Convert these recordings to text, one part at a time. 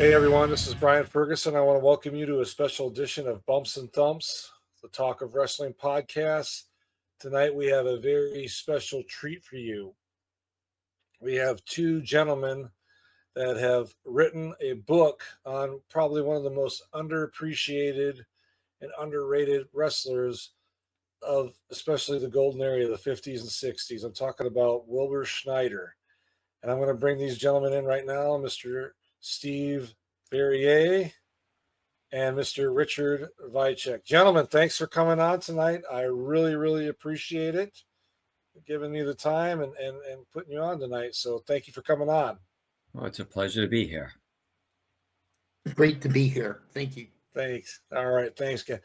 Hey everyone, this is Brian Ferguson. I want to welcome you to a special edition of Bumps and Thumps, the Talk of Wrestling podcast. Tonight we have a very special treat for you. We have two gentlemen that have written a book on probably one of the most underappreciated and underrated wrestlers of especially the golden era of the 50s and 60s. I'm talking about Wilbur Snyder. And I'm going to bring these gentlemen in right now, Mr. Steve Verrier and Mr. Richard Vicek. Gentlemen, thanks for coming on tonight. I really, really appreciate it, giving you the time and putting you on tonight. So thank you for coming on. Well, it's a pleasure to be here. Great to be here. Thank you. Thanks. All right. Thanks, Ken.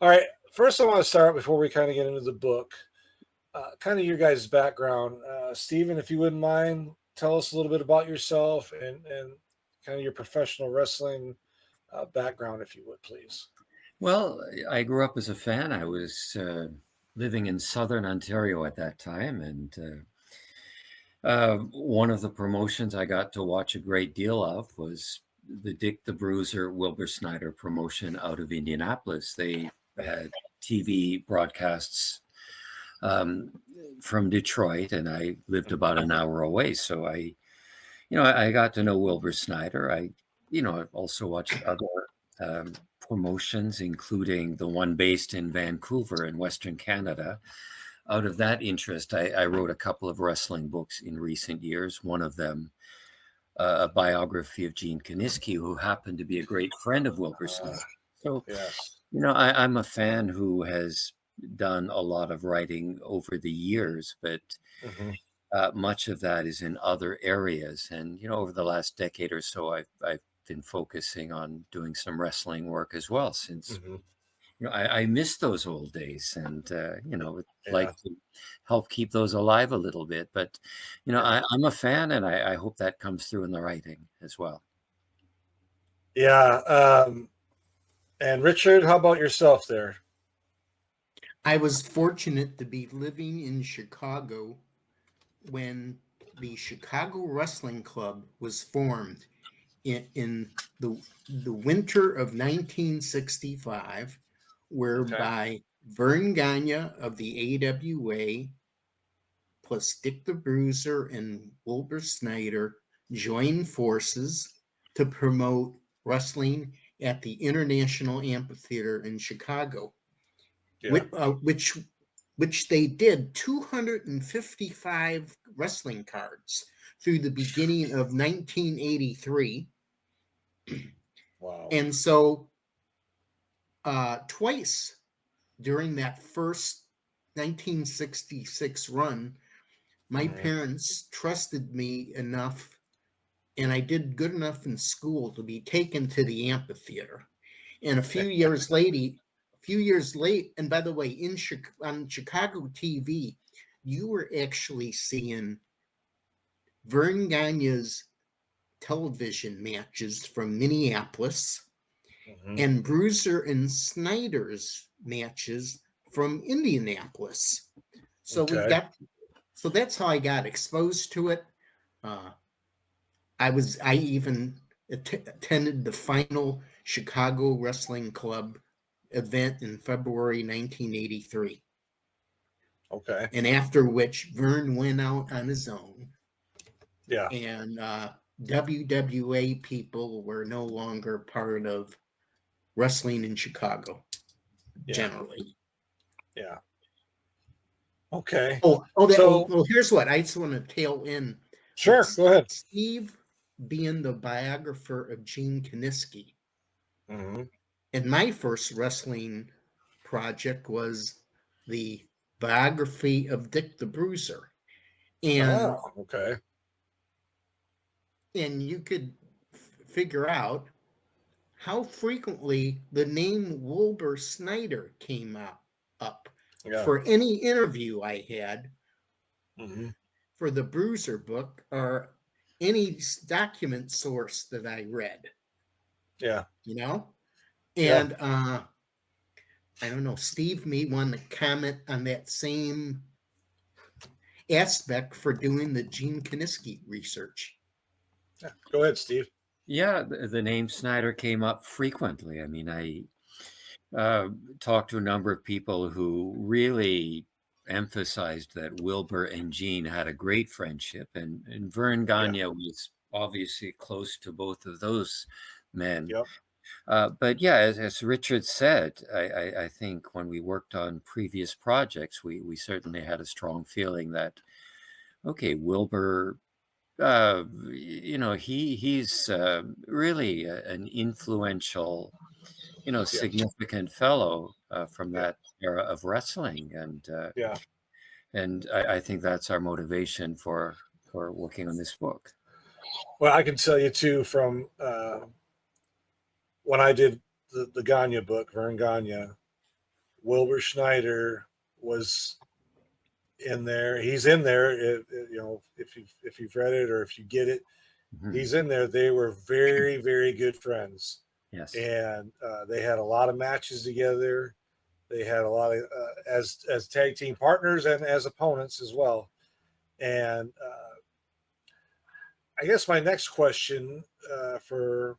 All right. First, I want to start before we kind of get into the book, kind of your guys' background. Steven, if you wouldn't mind, tell us a little bit about yourself and kind of your professional wrestling background, if you would, please. Well, I grew up as a fan. I was living in Southern Ontario at that time, and one of the promotions I got to watch a great deal of was the Dick the Bruiser Wilbur Snyder promotion out of Indianapolis. They had TV broadcasts from Detroit, and I lived about an hour away. So I got to know Wilbur Snyder. I also watched other promotions, including the one based in Vancouver in Western Canada. Out of that interest, I wrote a couple of wrestling books in recent years. One of them, a biography of Gene Kiniski, who happened to be a great friend of Wilbur Snyder. So, yes. I'm a fan who has done a lot of writing over the years, but much of that is in other areas. And, over the last decade or so, I've been focusing on doing some wrestling work as well, since I miss those old days, and like to help keep those alive a little bit. But I'm a fan, and I hope that comes through in the writing as well. Yeah. And Richard, how about yourself there? I was fortunate to be living in Chicago when the Chicago Wrestling Club was formed in the winter of 1965, whereby Verne Gagne of the AWA plus Dick the Bruiser and Wilbur Snyder joined forces to promote wrestling at the International Amphitheater in Chicago, which they did 255 wrestling cards through the beginning of 1983. Wow. And so twice during that first 1966 run, my parents trusted me enough, and I did good enough in school to be taken to the amphitheater. And a few years late, and by the way, on Chicago TV, you were actually seeing Verne Gagne's television matches from Minneapolis and Bruiser and Snyder's matches from Indianapolis. So that's how I got exposed to it. I even attended the final Chicago Wrestling Club event in February 1983. Okay. And after which Verne went out on his own. Yeah. And WWA people were no longer part of wrestling in Chicago, generally. Yeah. Okay. Here's what I just want to tail in. Sure, go ahead. Steve being the biographer of Gene Kiniski. And my first wrestling project was the biography of Dick the Bruiser. And and you could figure out how frequently the name Wilbur Snyder came up for any interview I had for the Bruiser book or any document source that I read. Yeah. And I don't know, Steve may want to comment on that same aspect for doing the Gene Kiniski research. Yeah. Go ahead, Steve. Yeah, the name Snyder came up frequently. I mean, I talked to a number of people who really emphasized that Wilbur and Jean had a great friendship, and Verne Yeah. Gagne was obviously close to both of those men. Yep. But yeah, as Richard said, I think when we worked on previous projects, we certainly had a strong feeling that, okay, Wilbur, he's really an influential, Yes. significant fellow from Yeah. that era of wrestling, Yeah. and I think that's our motivation for working on this book. Well, I can tell you too from when I did the Gagne book, Verne Gagne, Wilbur Schneider was in there. He's in there. If you've read it or if you get it, Mhm. he's in there. They were very, very good friends, Yes. and they had a lot of matches together. They had a lot of as tag team partners and as opponents as well. And I guess my next question for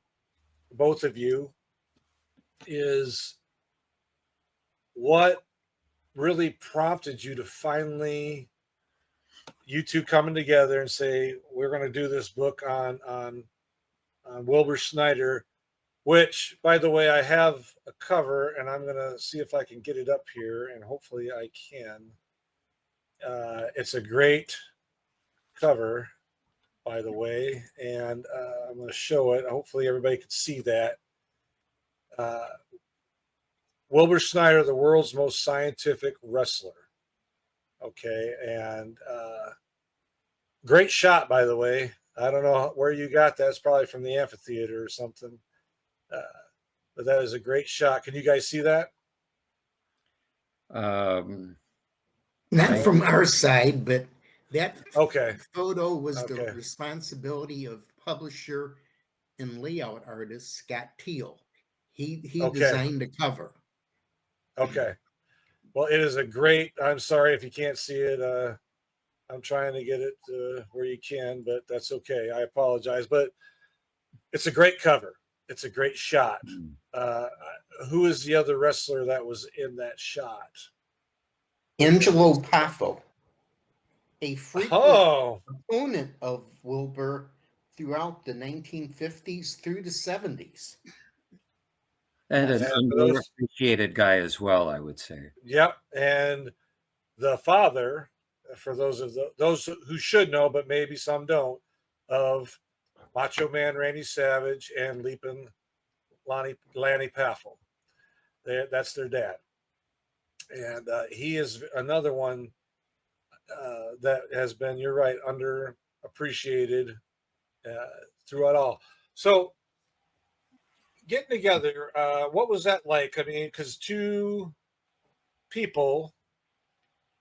both of you is what really prompted you to finally you two coming together and say we're going to do this book on Wilbur Snyder, which by the way I have a cover and I'm going to see if I can get it up here and hopefully I can. It's a great cover, by the way, and I'm going to show it. Hopefully everybody can see that. Uh, Wilbur Snyder, the world's most scientific wrestler. Okay, and great shot, by the way. I don't know where you got that. It's probably from the amphitheater or something. Uh, but that is a great shot. Can you guys see that? Um, Not I from our side, but that Okay. photo was the Okay. responsibility of publisher and layout artist Scott Teal. He Okay. designed the cover. Okay. Well, it is a great. I'm sorry if you can't see it. I'm trying to get it where you can, but that's okay. I apologize, but it's a great cover. It's a great shot. Uh, who is the other wrestler that was in that shot? Angelo Poffo, a frequent Oh, opponent of Wilbur throughout the 1950s through the 70s. and an and for those, underappreciated guy as well, I would say. yep, and the father, for those who should know, but maybe some don't, of Macho Man Randy Savage and Leaping Lanny Paffel. That's their dad, and he is another one that has been, you're right, underappreciated throughout all. So getting together, what was that like? I mean, because two people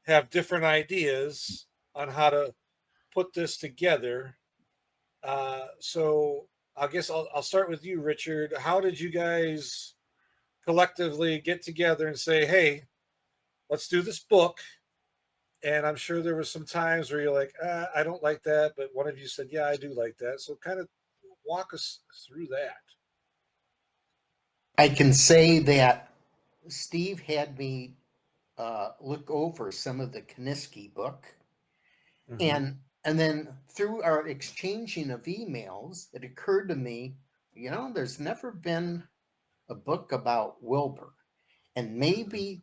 have different ideas on how to put this together. So I guess I'll start with you, Richard. How did you guys collectively get together and say, hey, let's do this book? And I'm sure there were some times where you're like, I don't like that, but one of you said, yeah, I do like that. So kind of walk us through that. I can say that Steve had me look over some of the Kaniski book, Mm-hmm. and then through our exchanging of emails, it occurred to me, there's never been a book about Wilbur, and maybe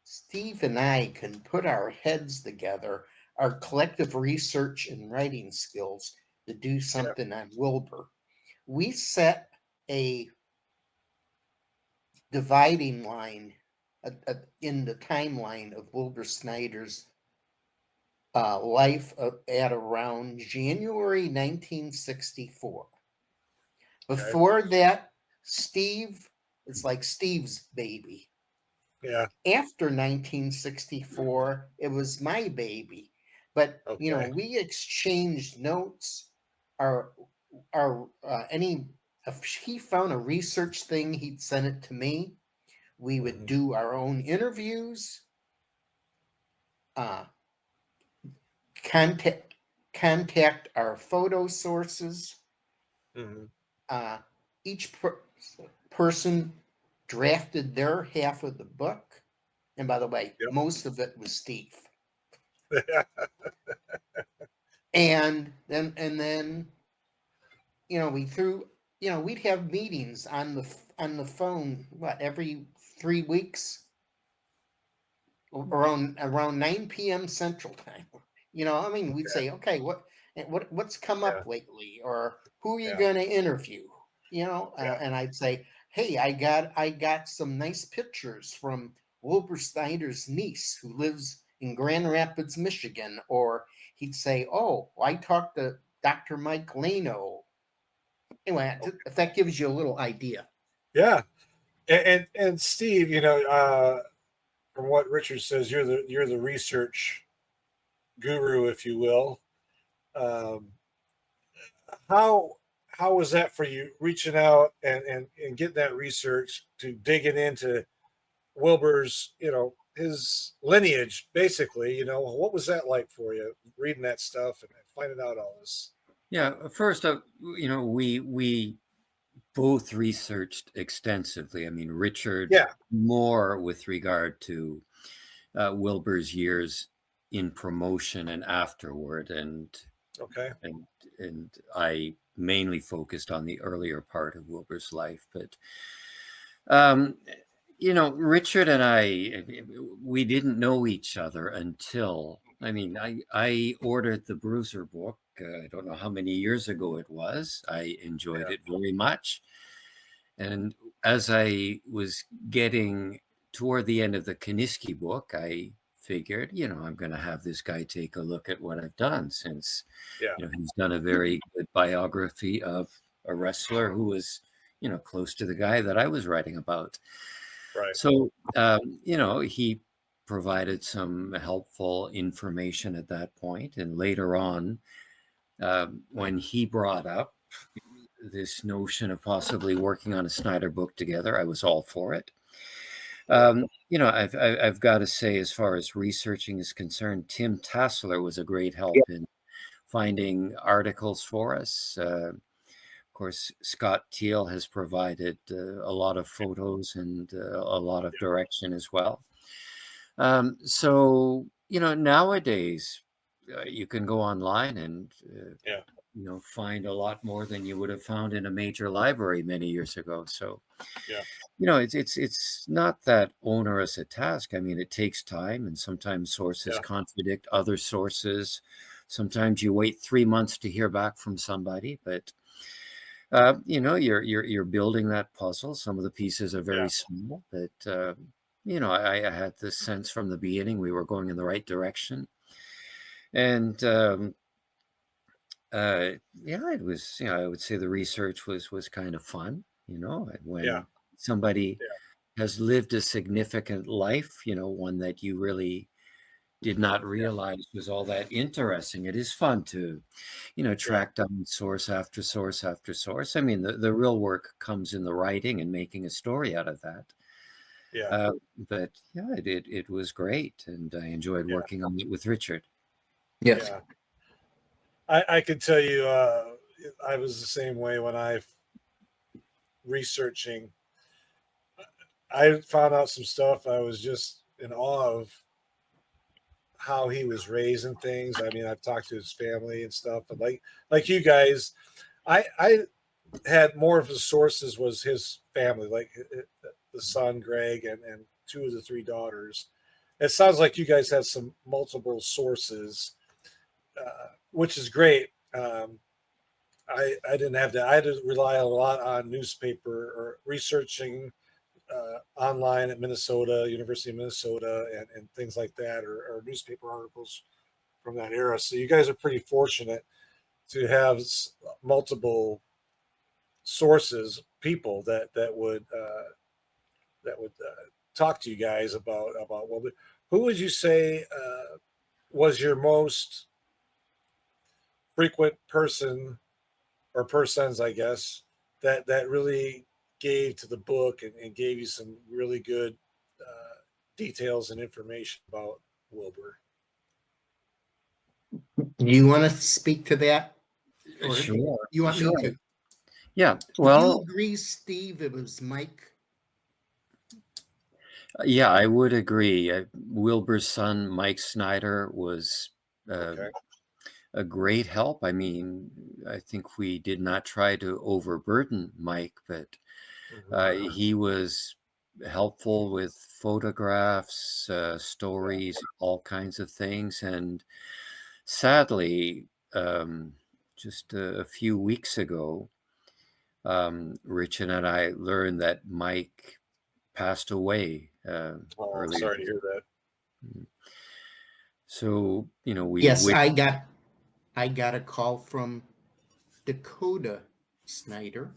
Steve and I can put our heads together, our collective research and writing skills, to do Yeah. something on Wilbur. We set a dividing line in the timeline of Wilbur Snyder's life at around January 1964. Okay. Before that, Steve, it's like Steve's baby. Yeah. After 1964, it was my baby. But Okay. we exchanged notes. Our if he found a research thing, he'd send it to me. We would Mm-hmm. do our own interviews, uh, contact our photo sources, Mm-hmm. each person drafted their half of the book. And by the way, Yep. most of it was Steve. And then we'd have meetings on the phone every 3 weeks around 9 p.m. Central Time. We'd say, okay, what's come up lately, or who are you going to interview? And I'd say, hey, I got some nice pictures from Wilbur Snyder's niece who lives in Grand Rapids, Michigan. Or he'd say, oh, I talked to Dr. Mike Lano. Anyway, if that gives you a little idea. Yeah. And Steve, from what Richard says, you're the research guru, if you will. How was that for you, reaching out and getting that research to digging into Wilbur's, his lineage, basically? What was that like for you, reading that stuff and finding out all this? Yeah, first, we both researched extensively. I mean, Richard more with regard to Wilbur's years in promotion and afterward, and I mainly focused on the earlier part of Wilbur's life. But Richard and I, we didn't know each other until, I ordered the Bruiser book. I don't know how many years ago it was. I enjoyed it very much. And as I was getting toward the end of the Kaniski book, I figured, I'm going to have this guy take a look at what I've done, since he's done a very good biography of a wrestler who was, close to the guy that I was writing about. Right. So, he provided some helpful information at that point. And later on, when he brought up this notion of possibly working on a SNYDER book together, I was all for it. I've got to say, as far as researching is concerned, Tim Tassler was a great help in finding articles for us. Of course, Scott Teal has provided a lot of photos and a lot of direction as well. So, nowadays you can go online and find a lot more than you would have found in a major library many years ago. So, it's not that onerous a task. I mean, it takes time, and sometimes sources contradict other sources. Sometimes you wait 3 months to hear back from somebody, but you're building that puzzle. Some of the pieces are very small, but I had this sense from the beginning we were going in the right direction. And it was, I would say the research was kind of fun, when somebody has lived a significant life, one that you really did not realize was all that interesting. It is fun to, track down source after source after source. I mean, the real work comes in the writing and making a story out of that. But it was great, and I enjoyed working on it with Richard. Yes. Yeah. I could tell you, I was the same way when I researching. I found out some stuff. I was just in awe of how he was raised and things. I mean, I've talked to his family and stuff, but like you guys, I had more of the sources was his family, like the son Greg and 2 of the 3 daughters. It sounds like you guys had some multiple sources, which is great. I didn't have that. I had to rely a lot on newspaper or researching online at University of Minnesota, and things like that, or newspaper articles from that era. So you guys are pretty fortunate to have multiple sources, people that would talk to you guys about Wilbur. Who would you say was your most frequent person or persons, I guess, that really gave to the book and gave you some really good details and information about Wilbur? Do you want to speak to that? Sure. You want me to? Yeah, Do you well, agree, Steve, it was Mike? yeah, I would agree. Wilbur's son, Mike Snyder, was Okay. a great help. I mean, I think we did not try to overburden Mike, but he was helpful with photographs, stories, all kinds of things. And sadly, just a few weeks ago, Richard and I learned that Mike passed away Oh, I'm earlier. sorry to hear that. So, we Yes, wish. I got a call from Dakota Snyder,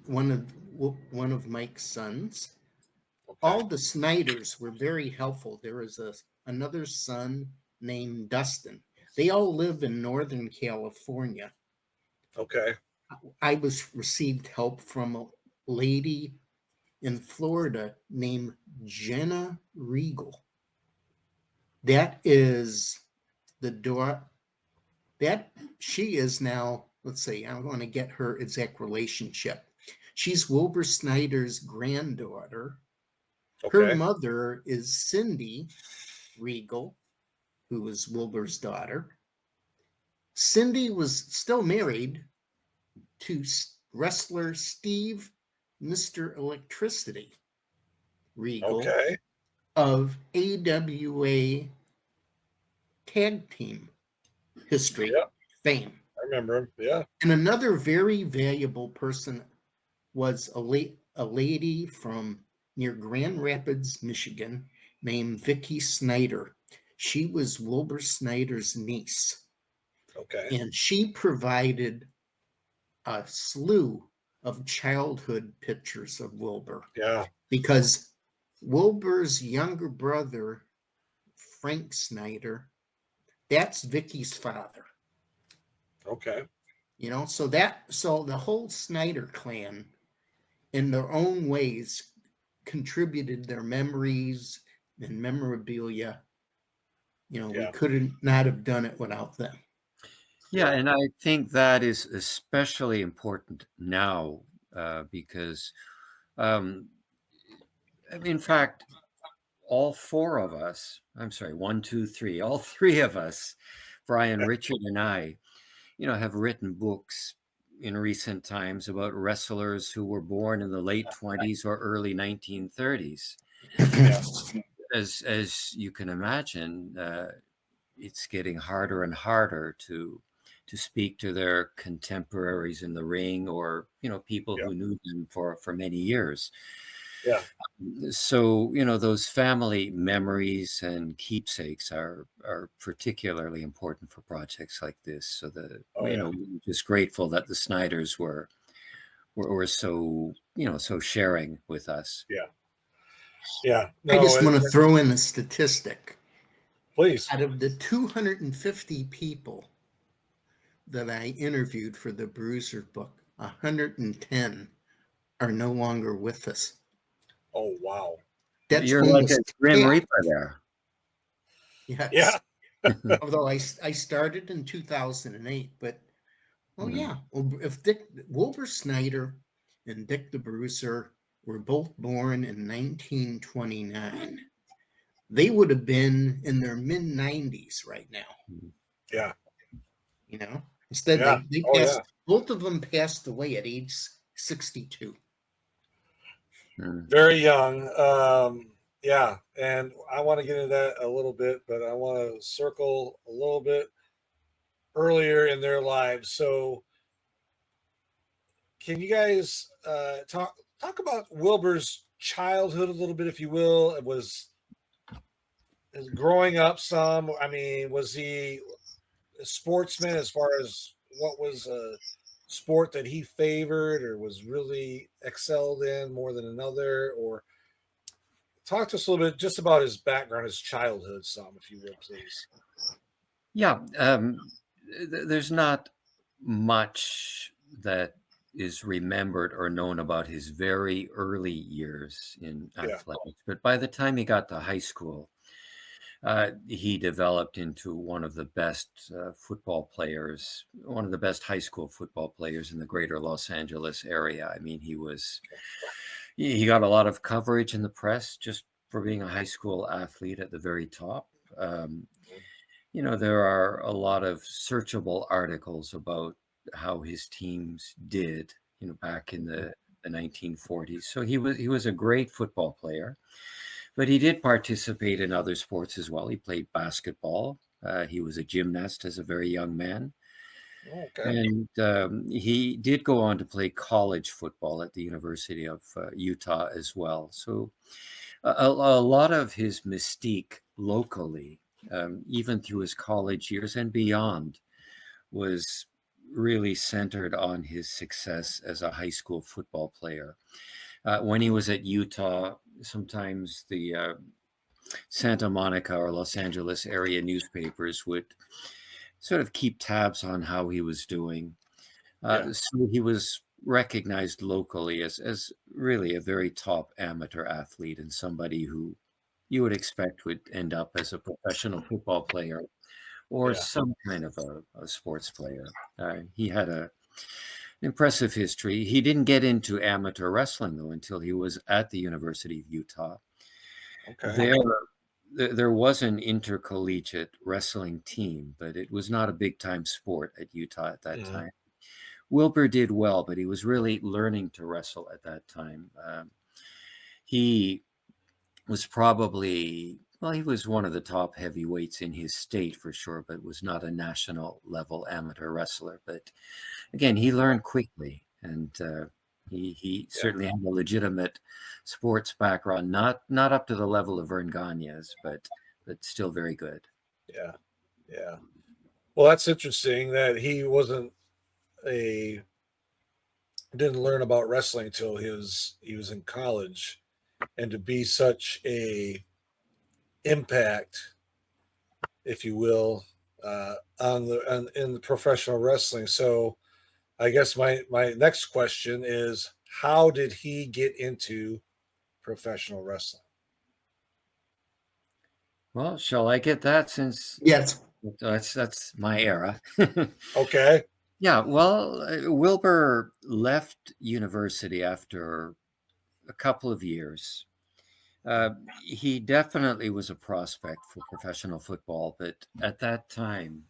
one of Mike's sons. Okay. All the Snyders were very helpful. There was another son named Dustin. They all live in Northern California. Okay. I received help from a lady in Florida named Jenna Regal. That is the door that she is now. Let's see, I want to get her exact relationship. She's Wilbur Snyder's granddaughter. Her Okay. mother is Cindy Regal, who was Wilbur's daughter. Cindy was still married to wrestler Steve Mr. Electricity Regal Okay. of AWA tag team history Yeah, fame. I remember him. Yeah. And another very valuable person was a lady from near Grand Rapids, Michigan, named Vicki Snyder. She was Wilbur Snyder's niece, Okay. and she provided a slew of childhood pictures of Wilbur Yeah. because Wilbur's younger brother, Frank Snyder, that's Vicky's father. Okay. So the whole Snyder clan in their own ways contributed their memories and memorabilia. We couldn't not have done it without them. Yeah, and I think that is especially important now because, in fact, all four of us, I'm sorry, one, two, three, all three of us, Brian, Richard, and I, have written books in recent times about wrestlers who were born in the late 20s or early 1930s. Yeah. As you can imagine, it's getting harder and harder to speak to their contemporaries in the ring or people who knew them for many years. Yeah. So those family memories and keepsakes are particularly important for projects like this. So we're just grateful that the Snyders were so so sharing with us. Yeah. Yeah. I No, just want to throw in a statistic. please. Out of the 250 people that I interviewed for the Bruiser book, 110 are no longer with us. Oh, wow. That's You're like a Grim half. Reaper there. Yes. Yeah. Although I started in 2008, but yeah. Well, if Wilbur Snyder and Dick the Bruiser were both born in 1929, they would have been in their mid-90s right now. Yeah. Instead Yeah. they passed. Both of them passed away at age 62. Very young. Yeah, and I want to get into that a little bit, but I want to circle a little bit earlier in their lives. So, can you guys talk about Wilbur's childhood a little bit, if you will? It was growing up. I mean, was he a sportsman as far as what was a sport that he favored or was really excelled in more than another? Or talk to us a little bit just about his background, his childhood, if you will, please. Yeah, there's not much that is remembered or known about his very early years in athletics, but by the time he got to high school, He developed into one of the best football players, one of the best high school football players in the greater Los Angeles area. I mean, he got a lot of coverage in the press just for being a high school athlete at the very top. There are a lot of searchable articles about how his teams did, back in the 1940s. So he was a great football player, but he did participate in other sports as well. He played basketball. He was a gymnast as a very young man. Okay. And he did go on to play college football at the University of Utah as well. So a lot of his mystique locally, even through his college years and beyond, was really centered on his success as a high school football player. When he was at Utah, sometimes the Santa Monica or Los Angeles area newspapers would sort of keep tabs on how he was doing. So he was recognized locally as really a very top amateur athlete and somebody who you would expect would end up as a professional football player or some kind of a sports player. He had an impressive history. He didn't get into amateur wrestling, though, until he was at the University of Utah. Okay. There was an intercollegiate wrestling team, but it was not a big-time sport at Utah at that time. Wilbur did well, but he was really learning to wrestle at that time. He was probably, he was one of the top heavyweights in his state for sure, but was not a national level amateur wrestler. But again, he learned quickly, and he certainly had a legitimate sports background, not up to the level of Verne Gagne's, but still very good. Yeah. Well, that's interesting that he didn't learn about wrestling until he was in college, and to be such a impact, if you will, in the professional wrestling. So I guess my next question is, how did he get into professional wrestling? Well, shall I get that since Yes. that's my era? Okay. Yeah, well, Wilbur left university after a couple of years. He definitely was a prospect for professional football, but at that time,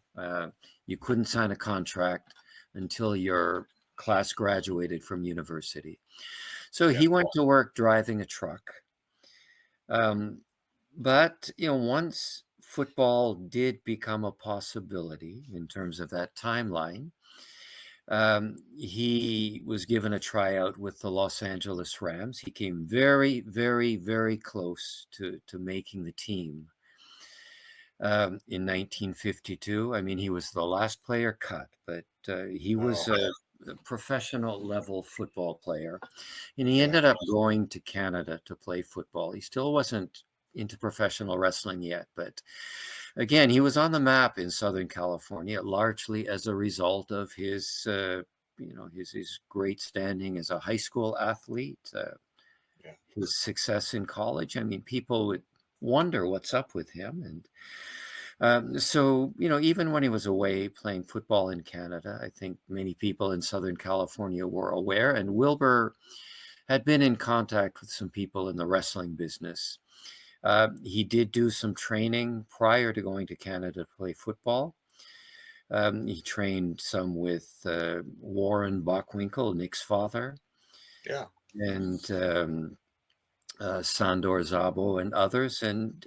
you couldn't sign a contract until your class graduated from university. So he went to work driving a truck. But, once football did become a possibility in terms of that timeline, he was given a tryout with the Los Angeles Rams. He came very, very, very close to making the team in 1952. I mean, he was the last player cut, but he was a professional level football player. And he ended up going to Canada to play football. He still wasn't into professional wrestling yet, but again, he was on the map in Southern California, largely as a result of his great standing as a high school athlete, his success in college. I mean, people would wonder what's up with him. And so, even when he was away playing football in Canada, I think many people in Southern California were aware, and Wilbur had been in contact with some people in the wrestling business. He did do some training prior to going to Canada to play football. He trained some with Warren Bockwinkel, Nick's father. And Sandor Szabo and others. And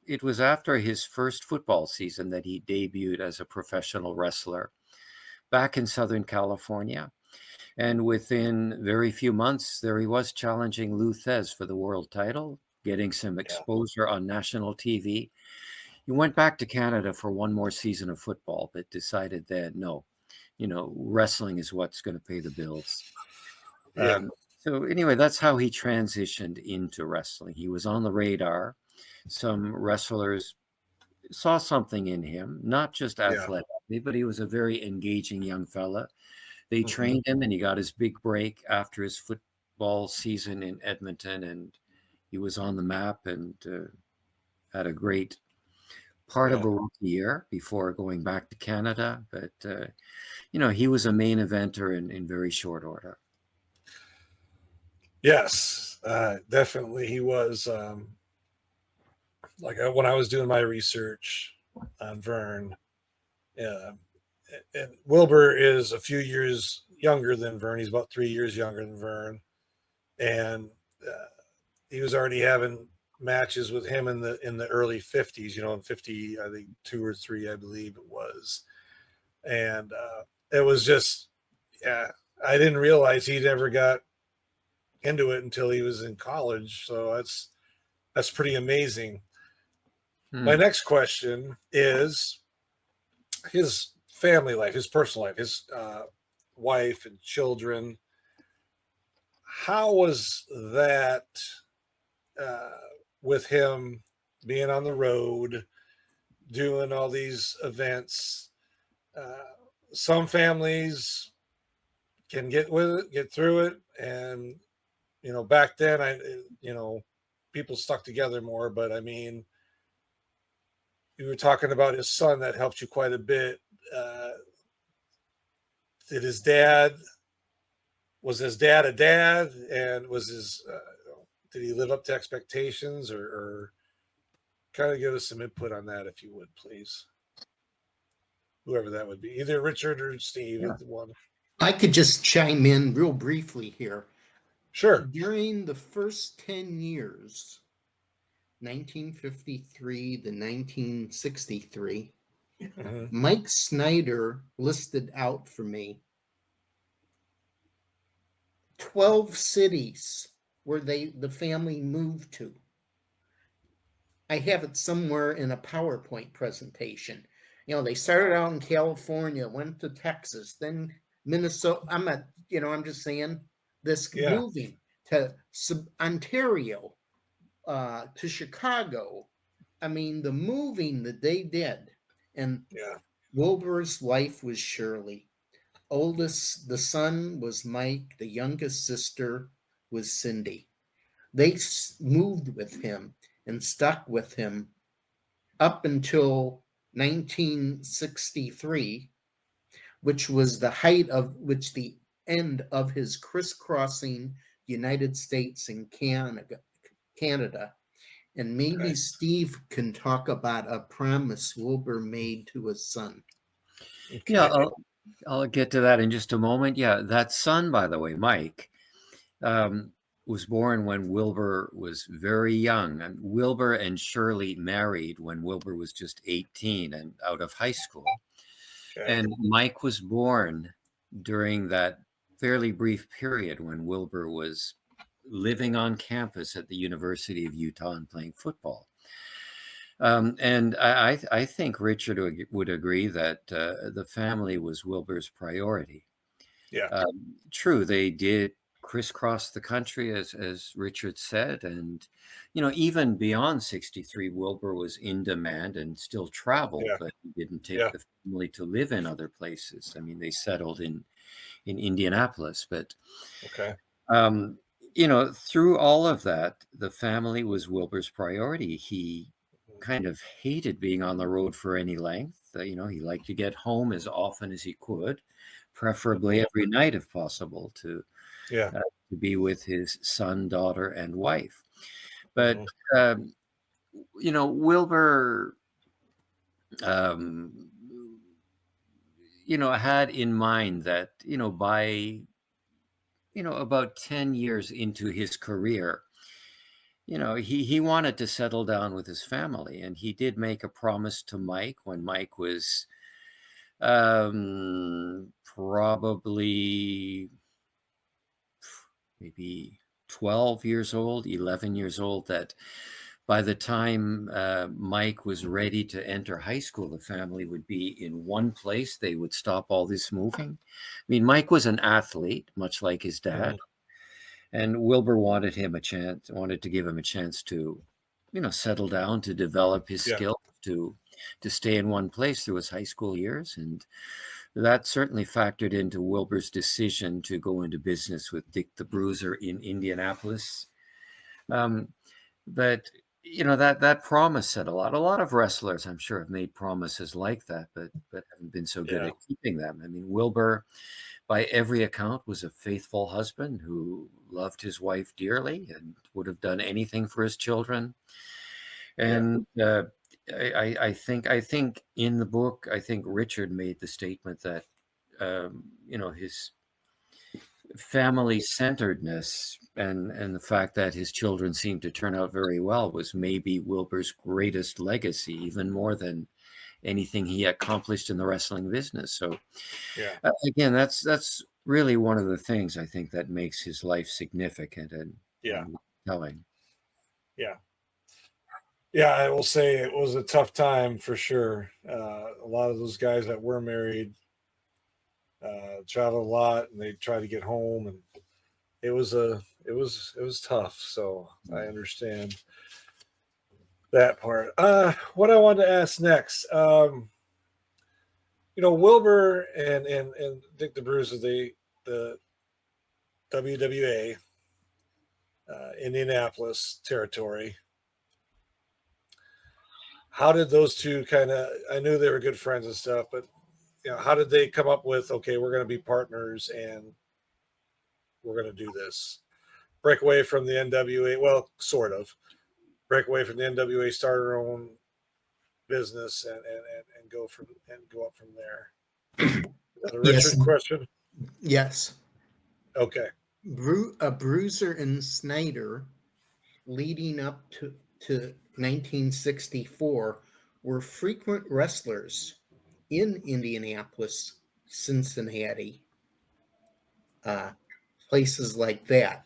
it was after his first football season that he debuted as a professional wrestler back in Southern California. And within very few months, there he was challenging Lou Thez for the world title, getting some exposure on national TV. He went back to Canada for one more season of football, but decided that no, wrestling is what's going to pay the bills. So anyway, that's how he transitioned into wrestling. He was on the radar. Some wrestlers saw something in him, not just athletically, but he was a very engaging young fella. They trained him, and he got his big break after his football season in Edmonton, and he was on the map and had a great part of a rookie year before going back to Canada. But, he was a main eventer in very short order. Yes, definitely. He was, when I was doing my research on Verne, and Wilbur is a few years younger than Verne. He's about 3 years younger than Verne. And he was already having matches with him in the early 50s, in 50, I think 2 or 3, I believe it was. And it was just, I didn't realize he never got into it until he was in college. So that's pretty amazing. My next question is his family life, his personal life, his wife and children. How was that with him being on the road, doing all these events? Some families can get through it, and back then, people stuck together more. But I mean, you were talking about his son that helped you quite a bit. Did his dad? Was his dad a dad, and did he live up to expectations, or kind of give us some input on that, if you would, please? Whoever that would be, either Richard or Steve. Yeah. One. I could just chime in real briefly here. Sure. During the first 10 years, 1953 to 1963, Mike Snyder listed out for me 12 cities where the family moved to. I have it somewhere in a PowerPoint presentation. They started out in California, went to Texas, then Minnesota. I'm just saying this moving to Ontario, to Chicago. I mean, the moving that they did. And Wilbur's wife was Shirley. The son was Mike. The youngest sister was Cindy. They moved with him and stuck with him up until 1963, which was the end of his crisscrossing United States and Canada. And maybe Steve can talk about a promise Wilbur made to his son. Okay. Yeah, I'll get to that in just a moment. Yeah, that son, by the way, Mike, was born when Wilbur was very young. And Wilbur and Shirley married when Wilbur was just 18 and out of high school. Okay. And Mike was born during that fairly brief period when Wilbur was living on campus at the University of Utah and playing football. And I think Richard would agree that the family was Wilbur's priority. Yeah. True, they did crisscross the country, as Richard said. And, even beyond 63, Wilbur was in demand and still traveled, but he didn't take the family to live in other places. I mean, they settled in Indianapolis, but through all of that, the family was Wilbur's priority. He kind of hated being on the road for any length. He liked to get home as often as he could, preferably every night if possible, to be with his son, daughter, and wife. But Wilbur had in mind that by about 10 years into his career, he wanted to settle down with his family, and he did make a promise to Mike when Mike was probably maybe 12 years old, 11 years old, that by the time Mike was ready to enter high school, the family would be in one place. They would stop all this moving. I mean, Mike was an athlete, much like his dad. And Wilbur wanted to give him a chance to, settle down, to develop his skills, to stay in one place through his high school years. And that certainly factored into Wilbur's decision to go into business with Dick the Bruiser in Indianapolis. But that promise said a lot. A lot of wrestlers, I'm sure, have made promises like that, but haven't been so good Yeah. at keeping them. I mean, Wilbur, by every account, was a faithful husband who loved his wife dearly and would have done anything for his children. And I think in the book, I think Richard made the statement that his family centeredness and the fact that his children seemed to turn out very well was maybe Wilbur's greatest legacy, even more than anything he accomplished in the wrestling business. So Yeah. again, that's really one of the things I think that makes his life significant and telling. Yeah. Yeah, I will say it was a tough time for sure. A lot of those guys that were married traveled a lot, and they tried to get home, and it was tough. So I understand that part. What I wanted to ask next, Wilbur and Dick the Bruiser, the WWA Indianapolis territory. How did those two kind of? I knew they were good friends and stuff, but how did they come up with? Okay, we're going to be partners and we're going to do this. Break away from the NWA. Well, sort of break away from the NWA, start our own business, and go up from there. Is that a Richard question? Yes. Okay. Bruiser and Snyder, leading up to 1964, were frequent wrestlers in Indianapolis, Cincinnati, places like that.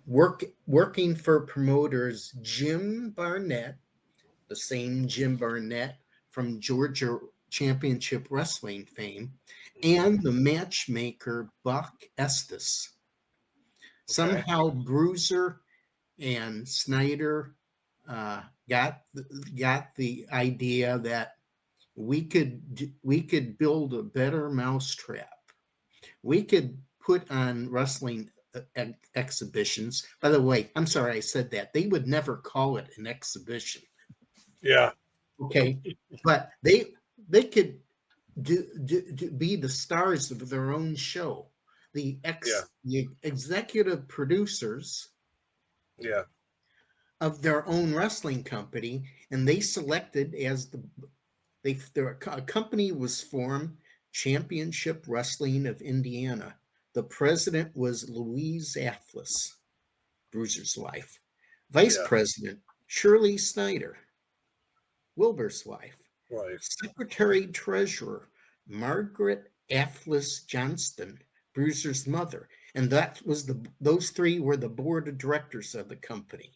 Working for promoters Jim Barnett, the same Jim Barnett from Georgia Championship Wrestling fame, and the matchmaker Buck Estes. Somehow Bruiser and Snyder got the idea that we could build a better mousetrap. We could put on wrestling exhibitions. By the way, I'm sorry I said that. They would never call it an exhibition. Yeah. Okay, but they could be the stars of their own show. The executive producers of their own wrestling company, and they selected as a company was formed, Championship Wrestling of Indiana. The president was Louise Afflis, Bruiser's wife. Vice President Shirley Snyder, Wilbur's wife. Right. Secretary Treasurer Margaret Afflis Johnston, Bruiser's mother, and that was those three were the board of directors of the company.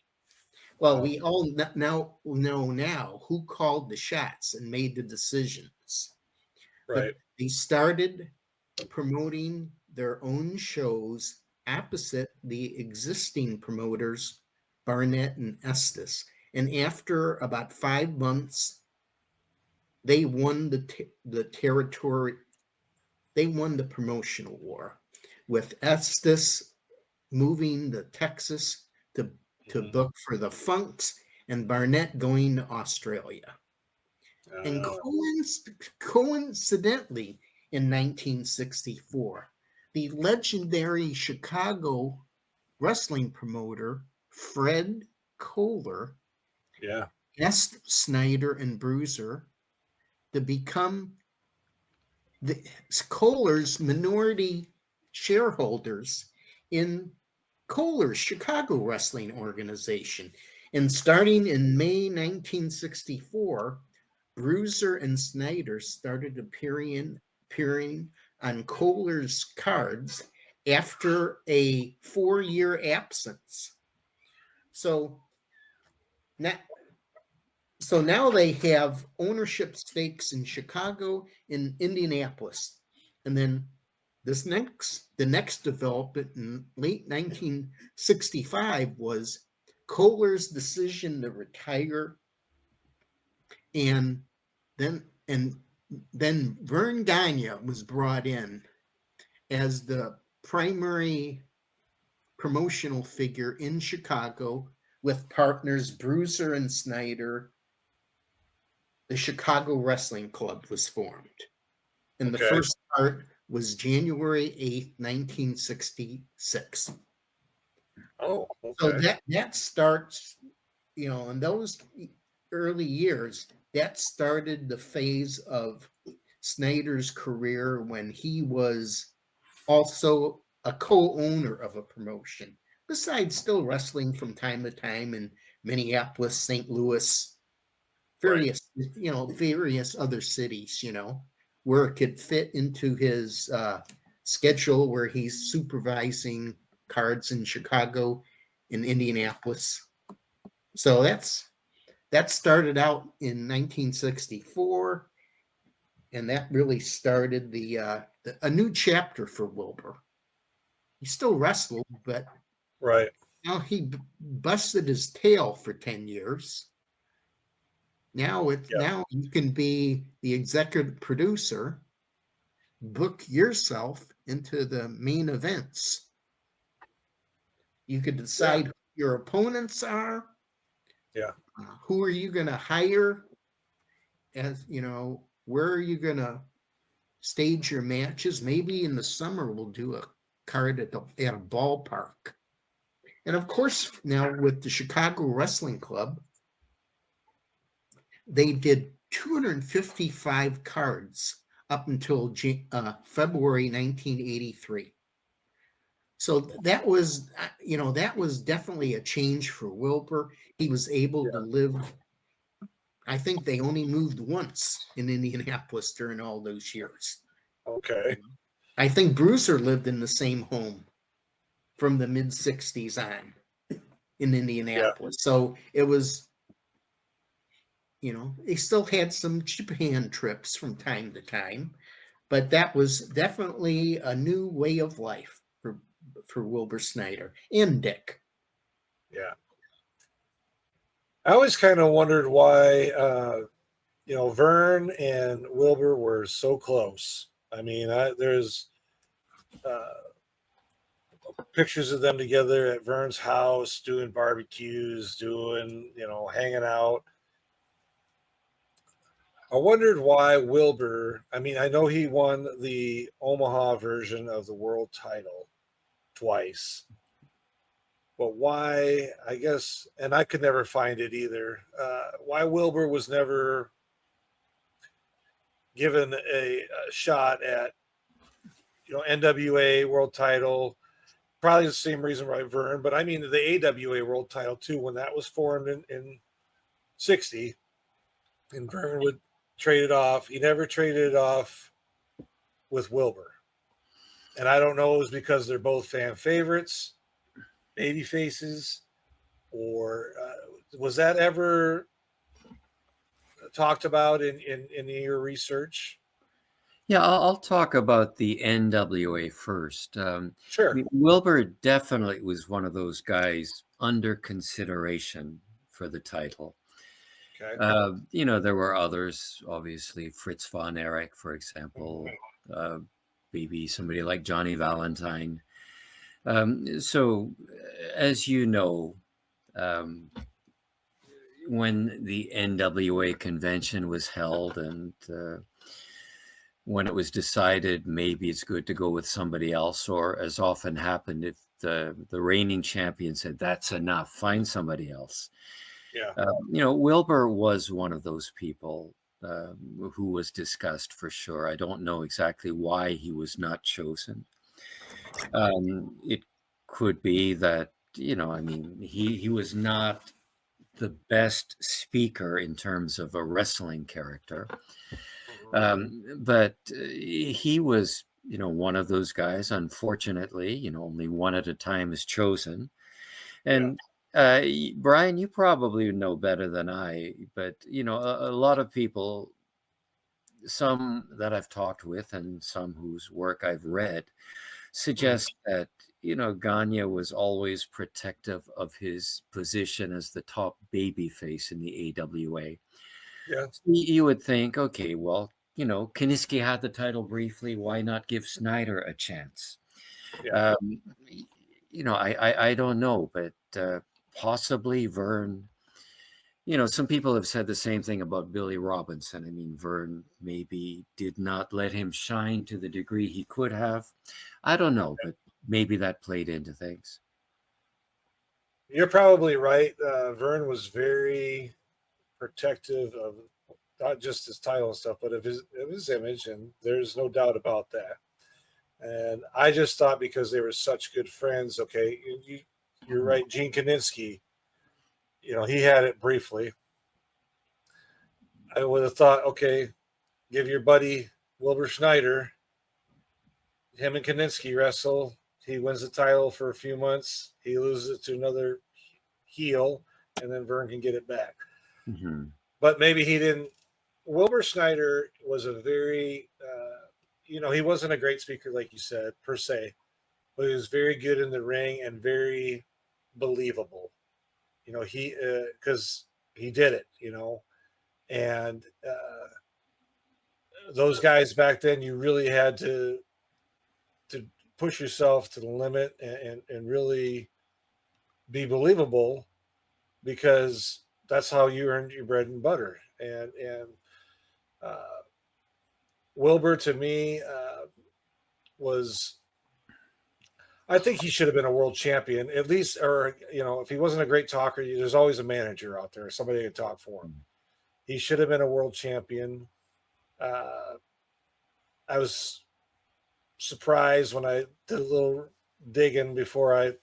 Well, we all now know who called the shots and made the decisions. Right. But they started promoting their own shows opposite the existing promoters, Barnett and Estes. And after about 5 months, they won the territory. They won the promotional war, with Estes moving to Texas to book for the Funks, and Barnett going to Australia. And coincidentally, in 1964, the legendary Chicago wrestling promoter Fred Kohler asked Snyder and Bruiser to become the Kohler's minority shareholders in Kohler's Chicago Wrestling Organization. And starting in May 1964, Bruiser and Snyder started appearing on Kohler's cards after a 4-year absence. So now they have ownership stakes in Chicago and Indianapolis. And then the next development in late 1965 was Kohler's decision to retire, and then Verne Gagne was brought in as the primary promotional figure in Chicago with partners Bruiser and Snyder, the Chicago Wrestling Club was formed. And the first part was January 8th, 1966. Oh, okay. So that starts, in those early years, that started the phase of Snyder's career when he was also a co-owner of a promotion, besides still wrestling from time to time in Minneapolis, St. Louis, various other cities, where it could fit into his schedule, where he's supervising cards in Chicago, in Indianapolis. So that started out in 1964, and that really started a new chapter for Wilbur. He still wrestled, but now he busted his tail for 10 years. Now you can be the executive producer, book yourself into the main events. You could decide who your opponents are. Yeah. Who are you going to hire? As where are you going to stage your matches? Maybe in the summer we'll do a card at a ballpark. And of course, now with the Chicago Wrestling Club, they did 255 cards up until February 1983. So that was definitely a change for Wilbur. He was able to live. I think they only moved once in Indianapolis during all those years. Okay. I think Bruiser lived in the same home from the mid-60s on in Indianapolis. So it was, they still had some Japan trips from time to time, but that was definitely a new way of life for Wilbur Snyder and Dick. Yeah. I always kind of wondered why, Verne and Wilbur were so close. I mean, there's pictures of them together at Verne's house doing barbecues, hanging out. I wondered why Wilbur, I mean, I know he won the Omaha version of the world title twice, but why, I guess, and I could never find it either, why Wilbur was never given a shot at, NWA world title. Probably the same reason why Verne, but I mean the AWA world title too, when that was formed in 60, and Verne would trade it off. He never traded it off with Wilbur. And I don't know, it was because they're both fan favorites, baby faces, or was that ever talked about in your research? Yeah, I'll talk about the NWA first. Sure. Wilbur definitely was one of those guys under consideration for the title. Okay. There were others, obviously, Fritz von Erich, for example, maybe somebody like Johnny Valentine. So, as you know, when the NWA convention was held and when it was decided maybe it's good to go with somebody else, or as often happened, if the reigning champion said, that's enough, find somebody else. Yeah. Wilbur was one of those people who was discussed for sure. I don't know exactly why he was not chosen. It could be that, he was not the best speaker in terms of a wrestling character. But he was, one of those guys, unfortunately, only one at a time is chosen. And Brian, you probably know better than I, but, a lot of people, some that I've talked with and some whose work I've read, suggest that, Gagne was always protective of his position as the top baby face in the AWA. Yeah. You would think, okay, well, Kiniski had the title briefly. Why not give Snyder a chance? Yeah. I don't know, but possibly Verne. Some people have said the same thing about Billy Robinson. I mean, Verne maybe did not let him shine to the degree he could have. I don't know, but maybe that played into things. You're probably right. Verne was very protective of not just his title and stuff, but of his image, and there's no doubt about that. And I just thought because they were such good friends, okay, you're right. Gene Kaninsky, he had it briefly. I would have thought, okay, give your buddy Wilbur Schneider, him and Kaninsky wrestle. He wins the title for a few months. He loses it to another heel, and then Verne can get it back. Mm-hmm. But maybe he didn't. Wilbur Schneider was a very, he wasn't a great speaker, like you said, per se, but he was very good in the ring and very believable. Because he did it, and those guys back then, you really had to push yourself to the limit and really be believable because that's how you earned your bread and butter. And uh, Wilbur to me was, I think he should have been a world champion at least, or if he wasn't a great talker, there's always a manager out there, somebody to talk for him. He should have been a world champion. I was surprised when I did a little digging before I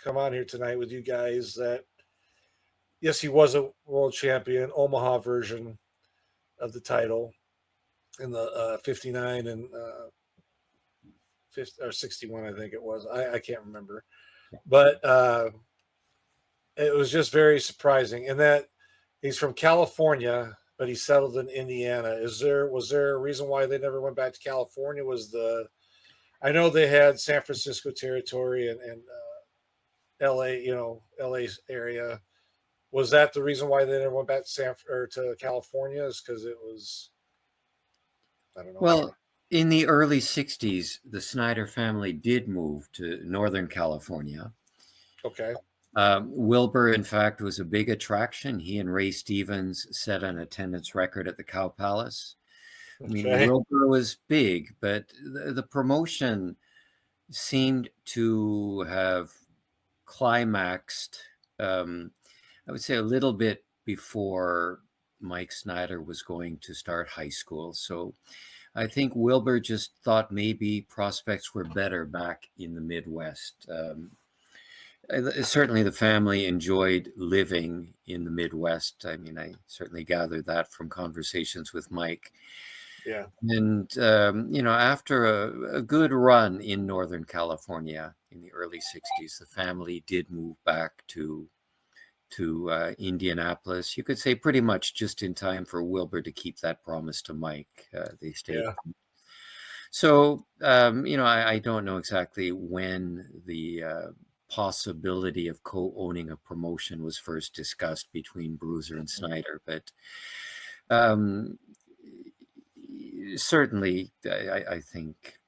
come on here tonight with you guys that yes, he was a world champion, Omaha version of the title in the 59 and 50, or 61, I think it was. I can't remember. But it was just very surprising. And that he's from California, but he settled in Indiana. Was there a reason why they never went back to California? I know they had San Francisco territory and LA, LA's area. Was that the reason why they never went back to California? Is because it was, I don't know. Well, in the early 60s, the Snyder family did move to Northern California. Okay. Wilbur, in fact, was a big attraction. He and Ray Stevens set an attendance record at the Cow Palace. I mean, Wilbur was big, but the promotion seemed to have climaxed, I would say, a little bit before Mike Snyder was going to start high school. So I think Wilbur just thought maybe prospects were better back in the Midwest. Certainly the family enjoyed living in the Midwest. I mean, I certainly gathered that from conversations with Mike. Yeah. And, after a good run in Northern California in the early 60s, the family did move back to Indianapolis. You could say pretty much just in time for Wilbur to keep that promise to Mike. They stayed. Yeah. So, I don't know exactly when the possibility of co-owning a promotion was first discussed between Bruiser and Snyder, but certainly I think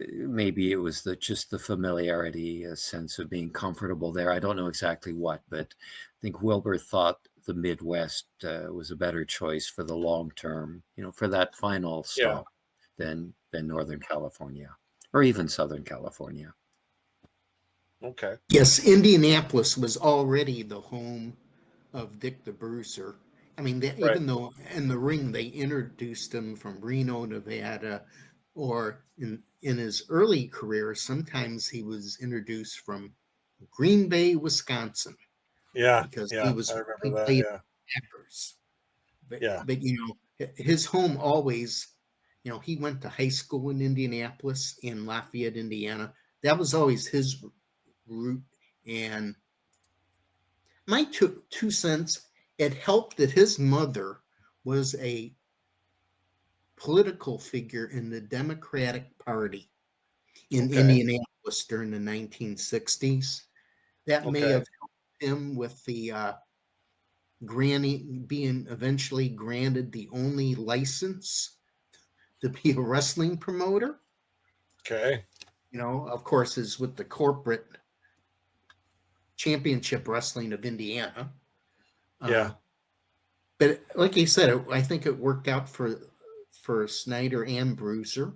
maybe it was just the familiarity, a sense of being comfortable there. I don't know exactly what, but I think Wilbur thought the Midwest was a better choice for the long term, for that final stop than Northern California or even Southern California. Okay. Yes, Indianapolis was already the home of Dick the Bruiser. I mean, even though in the ring they introduced him from Reno, Nevada, or in his early career, sometimes he was introduced from Green Bay, Wisconsin. Yeah, because I remember that. played Yeah. Packers. But, Yeah. but his home always, he went to high school in Indianapolis, in Lafayette, Indiana. That was always his route. And my two cents, it helped that his mother was a political figure in the Democratic Party in Indianapolis during the 1960s. That may have helped him with the being eventually granted the only license to be a wrestling promoter. Okay. Of course, is with the corporate Championship Wrestling of Indiana. Yeah. But like I said, I think it worked out for SNYDER and Bruiser,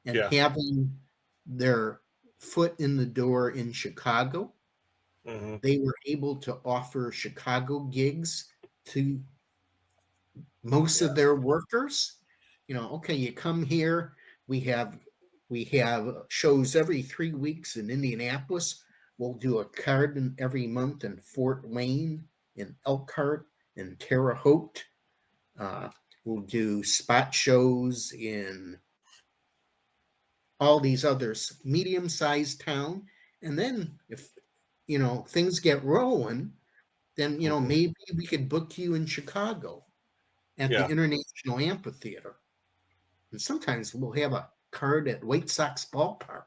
and Yeah. having their foot in the door in Chicago, they were able to offer Chicago gigs to most of their workers. Okay, you come here, we have shows every 3 weeks in Indianapolis. We'll do a card every month in Fort Wayne, in Elkhart, in Terre Haute. We'll do spot shows in all these other medium-sized town. And then if, things get rolling, then, maybe we could book you in Chicago at the International Amphitheater. And sometimes we'll have a card at White Sox Ballpark,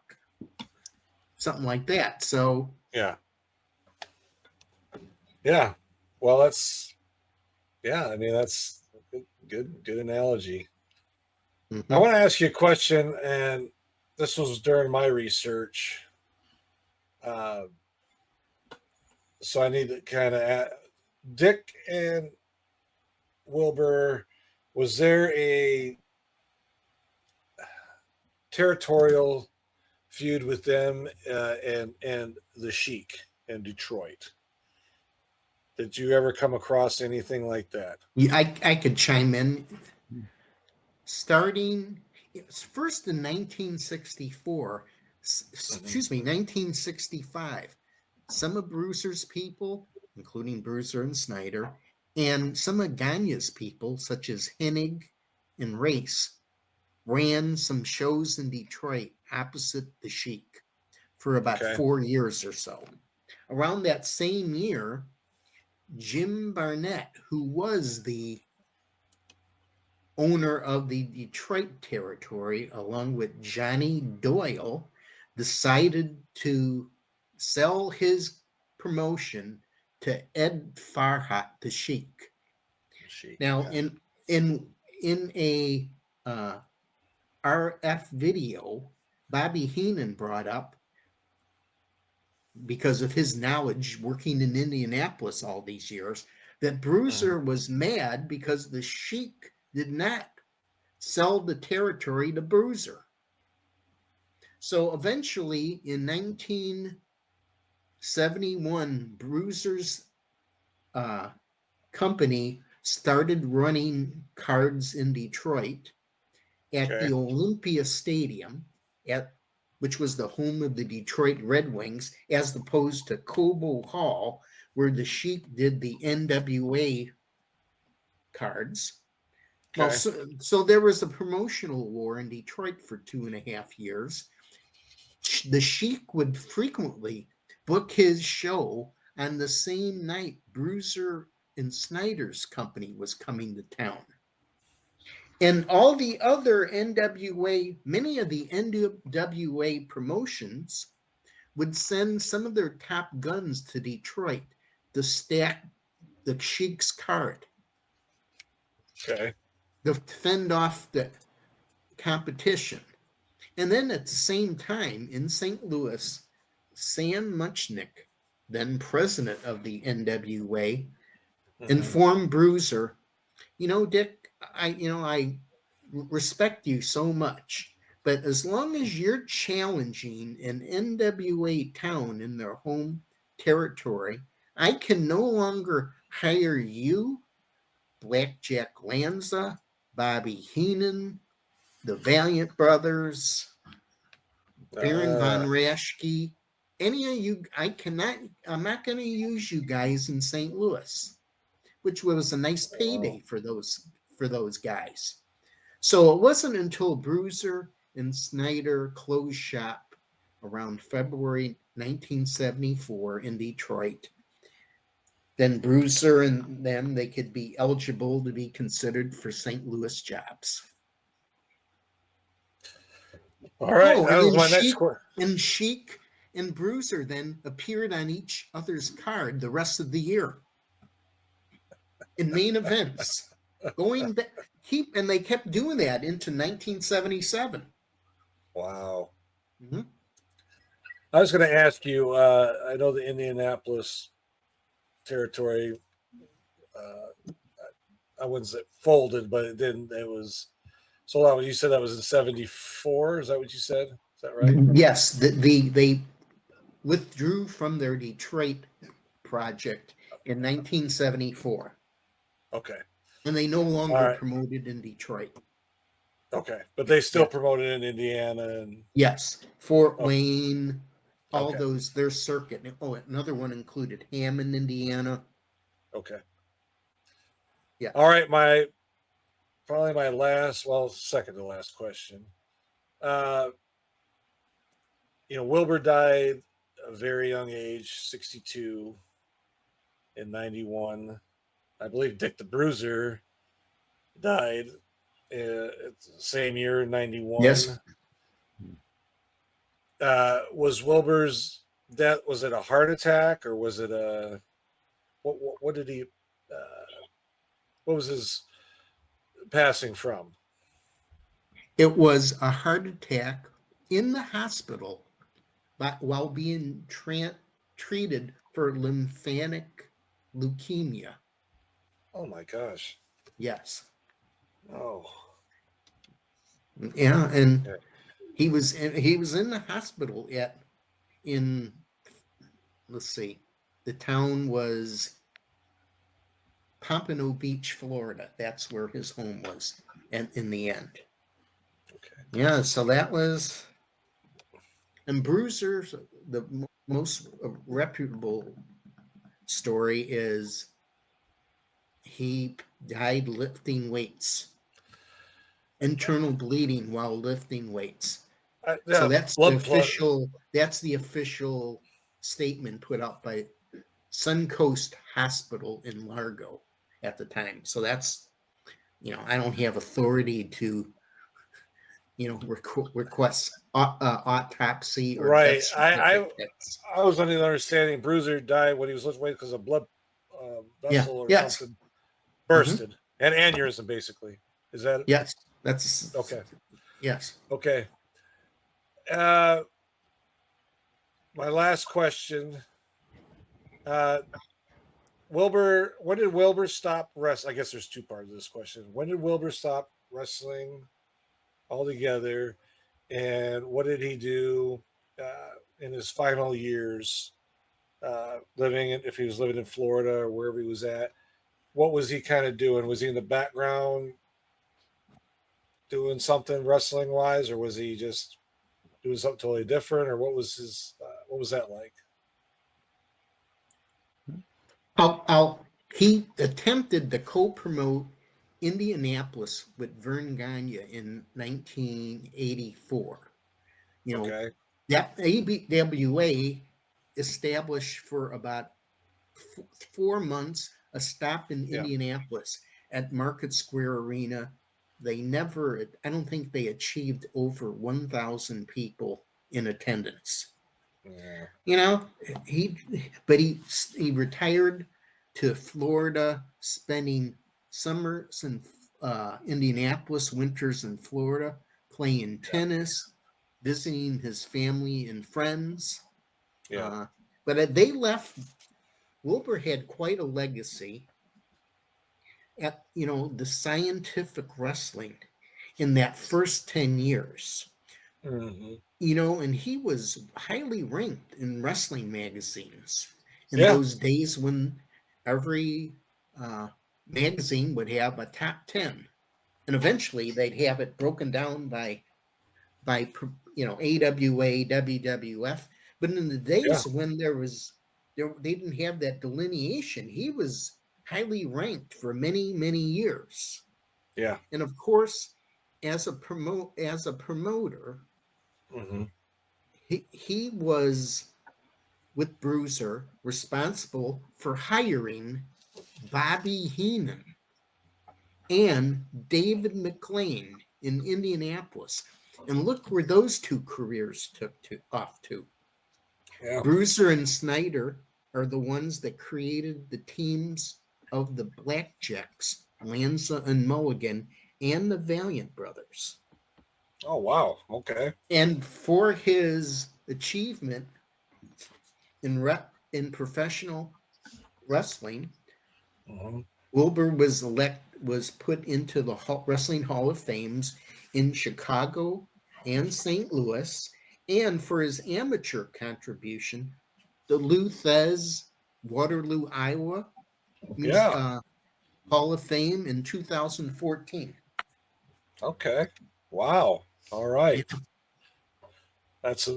something like that. So yeah. Well, that's good analogy. I want to ask you a question, and this was during my research. So I need to kind of Dick and WILBUR, was there a territorial feud with them and the Sheik in Detroit? Did you ever come across anything like that? Yeah, I could chime in. Starting, it was first in 1964, excuse me, 1965. Some of Bruiser's people, including Bruiser and SNYDER, and some of Gagne's people, such as Hennig and Race, ran some shows in Detroit opposite the Sheik for about 4 years or so. Around that same year, Jim Barnett, who was the owner of the Detroit territory, along with Johnny Doyle, decided to sell his promotion to Ed Farhat, the Sheik. Now, in a RF video, Bobby Heenan brought up, because of his knowledge working in Indianapolis all these years, that Bruiser was mad because the Sheik did not sell the territory to Bruiser. So eventually, in 1971, Bruiser's company started running cards in Detroit at the Olympia Stadium, which was the home of the Detroit Red Wings, as opposed to Cobo Hall, where the Sheik did the NWA cards. Well, so there was a promotional war in Detroit for 2.5 years. The Sheik would frequently book his show on the same night Bruiser and SNYDER's company was coming to town. And all the other NWA, many of the NWA promotions would send some of their top guns to Detroit to stack the Sheik's card. To fend off the competition. And then at the same time, in St. Louis, Sam Muchnick, then president of the NWA, informed Bruiser, Dick, I respect you so much, but as long as you're challenging an NWA town in their home territory, I can no longer hire you, Blackjack Lanza, Bobby Heenan, the Valiant Brothers, Baron von Raschke, any of you. I'm not going to use you guys in St. Louis, which was a nice payday for those guys. So it wasn't until Bruiser and SNYDER closed shop around February 1974 in Detroit. Then Bruiser and them, they could be eligible to be considered for St. Louis jobs. All right, that was my next question. And Sheik and Bruiser then appeared on each other's card the rest of the year in main events. And they kept doing that into 1977. Wow. I was going to ask you. I know the Indianapolis territory. I wouldn't say folded, but it didn't. It was sold out. You said that was in '74. Is that what you said? Is that right? Yes, they withdrew from their Detroit project in 1974, Okay. and they no All longer right. promoted in Detroit. Okay, but they still Yeah. promoted in Indiana and Yes, Fort oh, Wayne, all okay. those, their circuit. Oh, another one included Hammond, Indiana. Okay. Yeah. All right, probably my last, well, second to last question. Wilbur died at a very young age, 62 in 91. I believe Dick the Bruiser died same year, 91. Yes. Was Wilbur's death, was it a heart attack or was it what did he, what was his passing from? It was a heart attack in the hospital while being treated for lymphatic leukemia. Oh my gosh. Yes. Oh. Yeah, and Yeah. he was in the hospital in let's see, the town was Pompano Beach, Florida. That's where his home was, and in the end. Okay. Yeah, so that was, and Bruiser's the most reputable story is he died lifting weights, internal bleeding while lifting weights. So that's the official statement put out by Suncoast Hospital in Largo at the time. So that's, I don't have authority to, request autopsy or Right. death certificates. I was under the understanding Bruiser died when he was lifting weight because a blood Yeah. vessel or Yes. something bursted. And aneurysm, basically. Is that Yes. That's okay? Yes. Okay. My last question. Wilbur, when did Wilbur stop wrestling? I guess there's two parts of this question. When did Wilbur stop wrestling altogether? And what did he do in his final years if he was living in Florida or wherever he was at? What was he kind of doing? Was he in the background doing something wrestling wise, or was he just doing something totally different, or what was that like? He attempted to co-promote Indianapolis with Verne Gagne in 1984. Okay. That ABWA established for about 4 months a stop in Indianapolis at Market Square Arena. I don't think they achieved over 1,000 people in attendance. Yeah. He retired to Florida, spending summers in Indianapolis, winters in Florida, playing tennis, visiting his family and friends. Yeah. But they left. Wilbur had quite a legacy at the scientific wrestling in that first 10 years. Mm-hmm. And he was highly ranked in wrestling magazines in those days when every magazine would have a top 10, and eventually they'd have it broken down by AWA, WWF. But in the days when they didn't have that delineation, he was highly ranked for many, many years. Yeah. And of course, as a promoter, mm-hmm. he was, with Bruiser, responsible for hiring Bobby Heenan and David McLean in Indianapolis. And look where those two careers took off to. Yeah. Bruiser and SNYDER are the ones that created the teams of the Blackjacks, Lanza and Mulligan, and the Valiant Brothers. Oh, wow. Okay. And for his achievement in professional wrestling, Mm-hmm. Wilbur was put into the Wrestling Hall of Fames in Chicago and St. Louis, and for his amateur contribution, the Luthez, Waterloo, Iowa Yeah. Hall of Fame in 2014. Okay. Wow. All right. Yeah. That's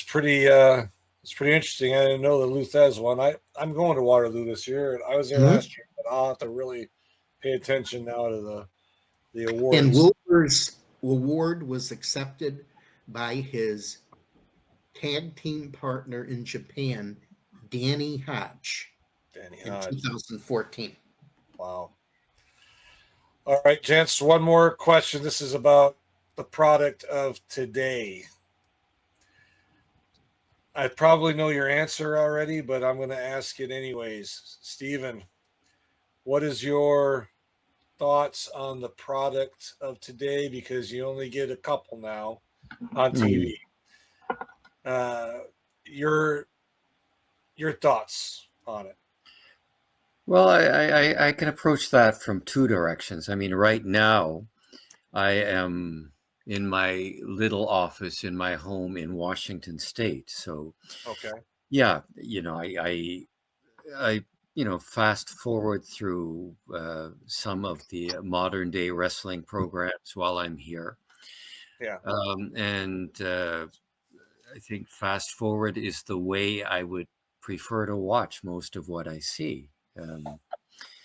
pretty interesting. I didn't know the Luthez one. I'm going to Waterloo this year, and I was there Mhm. last year, but I'll have to really pay attention now to the And awards. Wilbur's award was accepted by his tag team partner in Japan, Danny Hodge, Danny in Hodge. 2014. Wow. All right, gents, one more question. This is about the product of today. I probably know your answer already, but I'm going to ask it anyways. Steven, what is your thoughts on the product of today? Because you only get a couple now on TV. Your thoughts on it? Well, I can approach that from two directions. I mean, right now, I am in my little office in my home in Washington State. So, Okay. yeah, I fast forward through some of the modern day wrestling programs while I'm here. Yeah. And I think fast forward is the way I would prefer to watch most of what I see.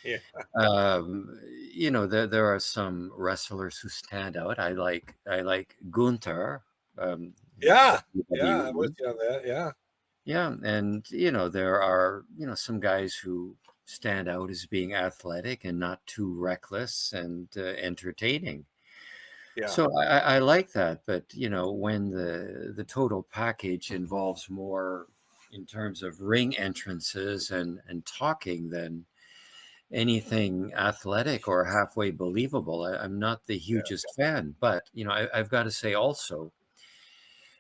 Yeah. There are some wrestlers who stand out. I like Gunther. Yeah. Yeah. I'm with WWE. you on that. Yeah. Yeah, and there are some guys who stand out as being athletic and not too reckless and entertaining. Yeah. So I like that, but when the total package involves more in terms of ring entrances and talking than anything athletic or halfway believable, I'm not the hugest fan. But I've got to say also,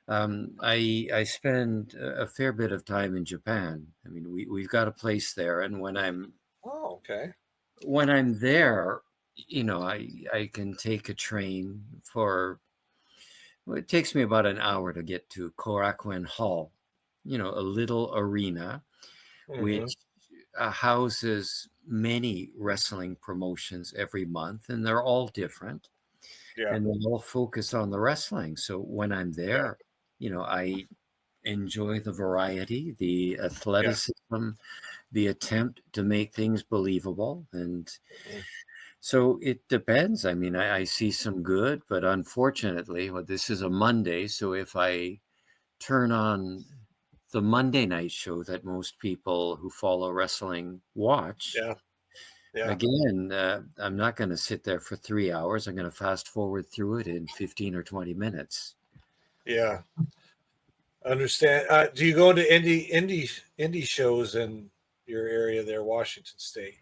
I spend a fair bit of time in Japan. I mean, we've got a place there, and Oh, okay. when I'm there, I can take a train for. Well, it takes me about an hour to get to Korakuen Hall, a little arena Mm-hmm. which houses many wrestling promotions every month, and they're all different, Yeah. and they all focus on the wrestling. So when I'm Yeah. there, I enjoy the variety, the athleticism, the attempt to make things believable. And Mhm. so it depends. I mean, I see some good, but unfortunately, well, this is a Monday. So if I turn on the Monday night show that most people who follow wrestling watch, Yeah. Yeah. again, I'm not going to sit there for 3 hours. I'm going to fast forward through it in 15 or 20 minutes. Yeah. Understand. Do you go to indie shows in your area there, Washington State?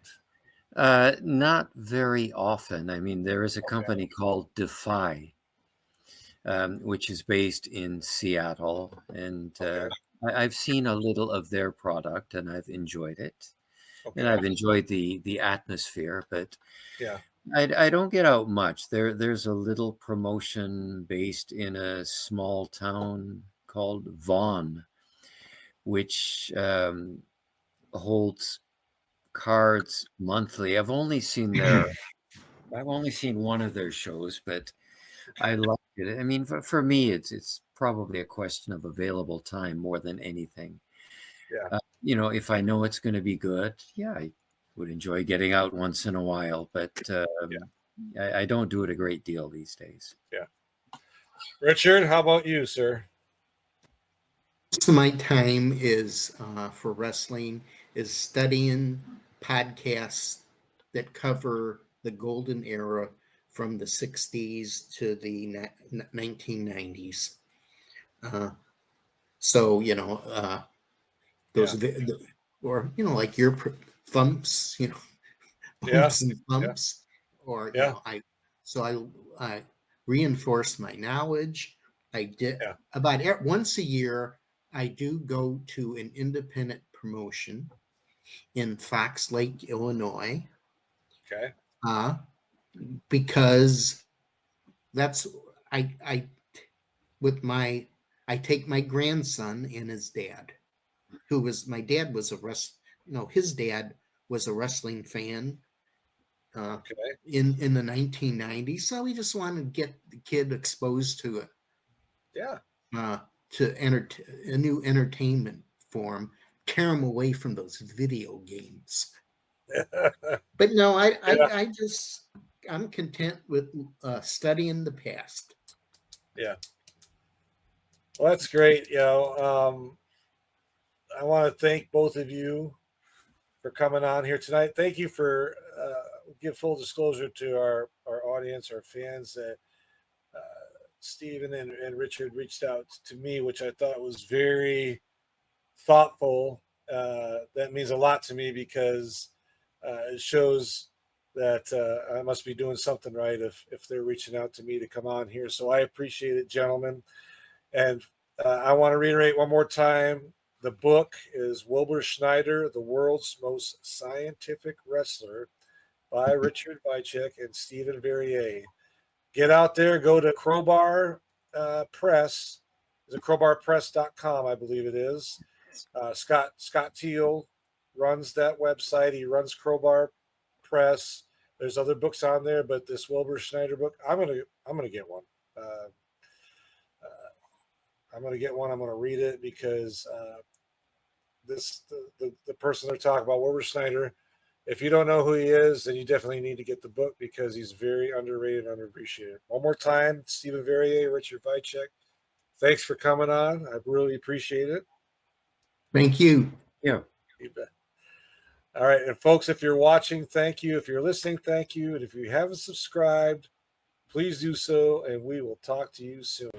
Not very often. I mean, there is a company called Defy, which is based in Seattle, and Okay. I've seen a little of their product, and I've enjoyed it, and Okay. I've enjoyed the atmosphere. But Yeah. I don't get out much. There's a little promotion based in a small town called Vaughan, which holds cards monthly. I've only seen one of their shows, but I like it. I mean, for me, it's probably a question of available time more than anything. Yeah. If I know it's going to be good, yeah, I would enjoy getting out once in a while, but I don't do it a great deal these days. Yeah. Richard, how about you, sir? Most of my time is for wrestling is studying podcasts that cover the golden era from the 60s to the 1990s. So, those, Yeah. or, like your thumps, Yeah. bumps and Yeah. thumps, or, Yeah. I reinforce my knowledge. I did Yeah. about once a year. I do go to an independent promotion in Fox Lake, Illinois, Okay. because that's I with my I take my grandson and his dad, who was my dad was a his dad was a wrestling fan Okay. in the 1990s. So we just wanted to get the kid exposed to it, Yeah. to a new entertainment form, tear him away from those video games. But no, I just I'm content with studying the past. Yeah. Well, that's great. I want to thank both of you for coming on here tonight. Thank you for give full disclosure to our audience, our fans, that Stephen and Richard reached out to me, which I thought was very thoughtful. That means a lot to me because it shows that I must be doing something right if they're reaching out to me to come on here. So I appreciate it, gentlemen. And I want to reiterate one more time. The book is Wilbur Schneider, The World's Most Scientific Wrestler, by Richard Vicek and Steven Verrier. Get out there, go to Crowbar Press. Is it crowbarpress.com, I believe it is. Scott Teal runs that website. He runs Crowbar Press. There's other books on there, but this Wilbur Schneider book, I'm gonna get one. I'm gonna get one. I'm gonna read it because the person they're talking about, Wilbur Schneider. If you don't know who he is, then you definitely need to get the book because he's very underrated, underappreciated. One more time, Steven Verrier, Richard Vicek. Thanks for coming on. I really appreciate it. Thank you. Yeah. You bet. All right. And folks, if you're watching, thank you. If you're listening, thank you. And if you haven't subscribed, please do so. And we will talk to you soon.